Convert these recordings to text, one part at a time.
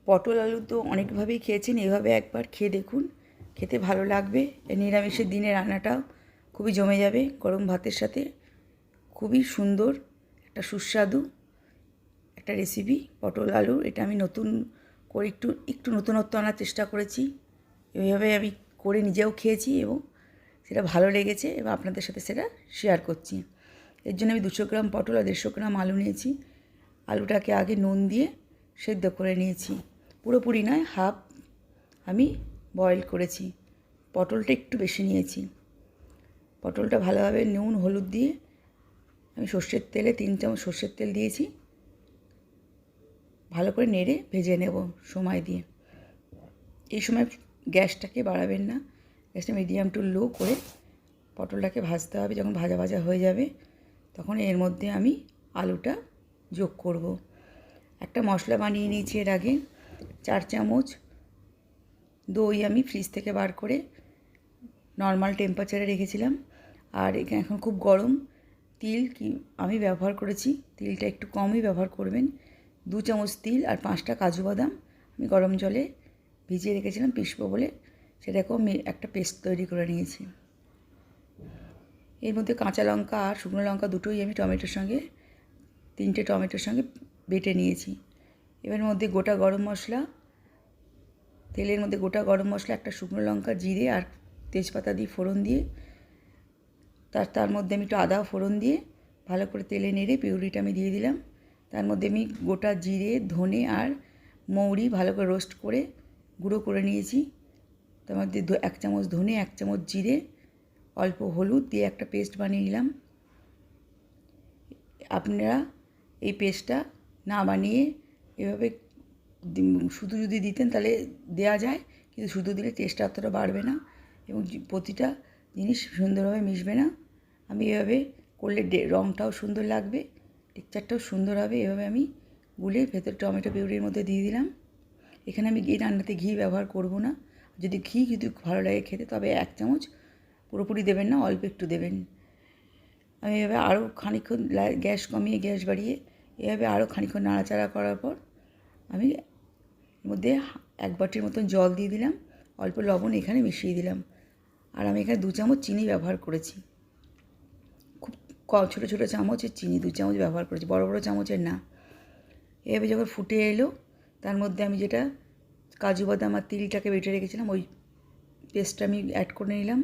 পটল আলু তো অনেকভাবেই খেয়েছেন, এভাবে একবার খেয়ে দেখুন, খেতে ভালো লাগবে। নিরামিষের দিনে রান্নাটাও খুবই জমে যাবে গরম ভাতের সাথে। খুবই সুন্দর একটা সুস্বাদু একটা রেসিপি পটল আলু। এটা আমি নতুন করে একটু নতুনত্ব আনার চেষ্টা করেছি। এইভাবে আমি করে নিজেও খেয়েছি এবং সেটা ভালো লেগেছে এবং আপনাদের সাথে সেটা শেয়ার করছি। এর জন্য আমি 200 গ্রাম পটল আর 150 গ্রাম আলু নিয়েছি। আলুটাকে আগে নুন দিয়ে সেদ্ধ করে নিয়েছি, পুরোপুরি নয়, হাফ আমি বয়েল করেছি। পটলটা একটু বেশি নিয়েছি। পটলটা ভালোভাবে নুন হলুদ দিয়ে আমি সর্ষের তেলে 3 চামচ সর্ষের তেল দিয়েছি, ভালো করে নেড়ে ভেজে নেব সময় দিয়ে। এই সময় গ্যাসটাকে বাড়াবেন না, গ্যাসটা মিডিয়াম টু লো করে পটলটাকে ভাজতে হবে। যখন ভাজা ভাজা হয়ে যাবে তখন এর মধ্যে আমি আলুটা যোগ করব। একটা মশলা বানিয়ে নিয়েছি এর আগে। 4 চামচ দই আমি ফ্রিজ থেকে বার করে নর্মাল টেম্পারেচারে রেখেছিলাম। আর এখন খুব গরম তিল আমি ব্যবহার করেছি। তিলটা একটু কমই ব্যবহার করবেন। 2 চামচ তিল আর 5টা কাজু বাদাম আমি গরম জলে ভিজিয়ে রেখেছিলাম পিষবো বলে, সেটাকেও আমি একটা পেস্ট তৈরি করে নিয়েছি। এর মধ্যে কাঁচা লঙ্কা আর শুকনো লঙ্কা দুটোই আমি টমেটোর সঙ্গে 3টে টমেটোর সঙ্গে বেটে নিয়েছি। এবার মধ্যে গোটা গরম মশলা, তেলের মধ্যে গোটা গরম মশলা, একটা শুকনো লঙ্কা, জিরে আর তেজপাতা দিয়ে ফোড়ন দিয়ে তার মধ্যে আমি একটু আদা ফোড়ন দিয়ে ভালো করে তেলে নেড়ে পিউরিটা আমি দিয়ে দিলাম। তার মধ্যে আমি গোটা জিরে, ধনে আর মৌরি ভালো করে রোস্ট করে গুঁড়ো করে নিয়েছি। তার মধ্যে 1 চামচ ধনে, 1 চামচ জিরে, অল্প হলুদ দিয়ে একটা পেস্ট বানিয়ে নিলাম। আপনারা এই পেস্টটা না বানিয়ে এভাবে শুধু যদি দিতেন তাহলে দেওয়া যায়, কিন্তু শুধু দিলে টেস্টটা অতটা বাড়বে না এবং প্রতিটা জিনিস সুন্দরভাবে মিশবে না। আমি এভাবে করলে রঙটাও সুন্দর লাগবে, টেক্সচারটাও সুন্দর হবে। এভাবে আমি গুলে ভেতর টমেটো পিউরির মধ্যে দিয়ে দিলাম। এখানে আমি এই রান্নাতে ঘি ব্যবহার করব না। যদি ভালো লাগে খেতে তবে 1 চামচ, পুরোপুরি দেবেন না, অল্প একটু দেবেন। আমি এভাবে আরও খানিকক্ষণ গ্যাস কমিয়ে গ্যাস বাড়িয়ে এভাবে আরও খানিকক্ষণ নাড়াচাড়া করার পর আমি এর মধ্যে 1 বাটির মতন জল দিয়ে দিলাম, অল্প লবণ এখানে মিশিয়ে দিলাম। আর আমি এখানে 2 চামচ চিনি ব্যবহার করেছি। খুব ছোটো ছোটো চামচের চিনি 2 চামচ ব্যবহার করেছি, বড় বড় চামচের না। এভাবে যখন ফুটে এলো তার মধ্যে আমি যেটা কাজু বাদাম আর তিলটাকে বেটে রেখেছিলাম ওই পেস্টটা আমি অ্যাড করে নিলাম।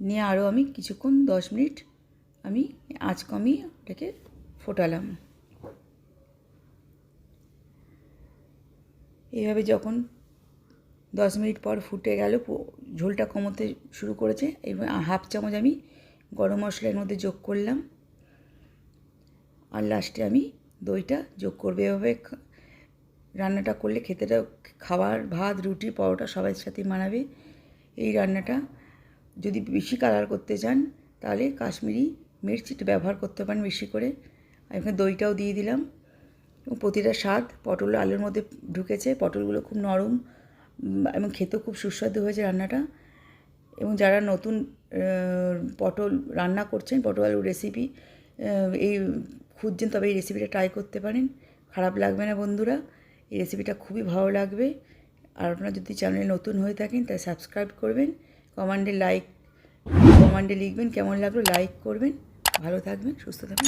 নিয়ে আরও আমি কিছুক্ষণ 10 মিনিট আমি আঁচ কমিয়ে ওটাকে ফোটালাম। এইভাবে যখন 10 মিনিট পর ফুটে গেল, ঝোলটা কমতে শুরু করেছে, এবং হাফ চামচ আমি গরম মশলার মধ্যে যোগ করলাম আর লাস্টে আমি দইটা যোগ করবো। এভাবে রান্নাটা করলে খেতেটা খাবার, ভাত, রুটি, পরোটা সবার সাথেই মানাবে। এই রান্নাটা যদি বেশি কালার করতে চান তাহলে কাশ্মীরি মির্চিটা ব্যবহার করতে পারেন বেশি করে। এখানে দইটাও দিয়ে দিলাম এবং প্রতিটা স্বাদ পটল আলুর মধ্যে ঢুকেছে। পটলগুলো খুব নরম এবং খেতেও খুব সুস্বাদু হয়েছে রান্নাটা। এবং যারা নতুন পটল রান্না করছেন, পটল আলুর রেসিপি এই খুঁজছেন, তবে এই রেসিপিটা ট্রাই করতে পারেন, খারাপ লাগবে না বন্ধুরা। এই রেসিপিটা খুবই ভালো লাগবে। আর আপনারা যদি চ্যানেলে নতুন হয়ে থাকেন তাই সাবস্ক্রাইব করবেন, কমেন্টে লিখবেন কেমন লাগলো, লাইক করবেন। ভালো থাকবেন, সুস্থ থাকবেন।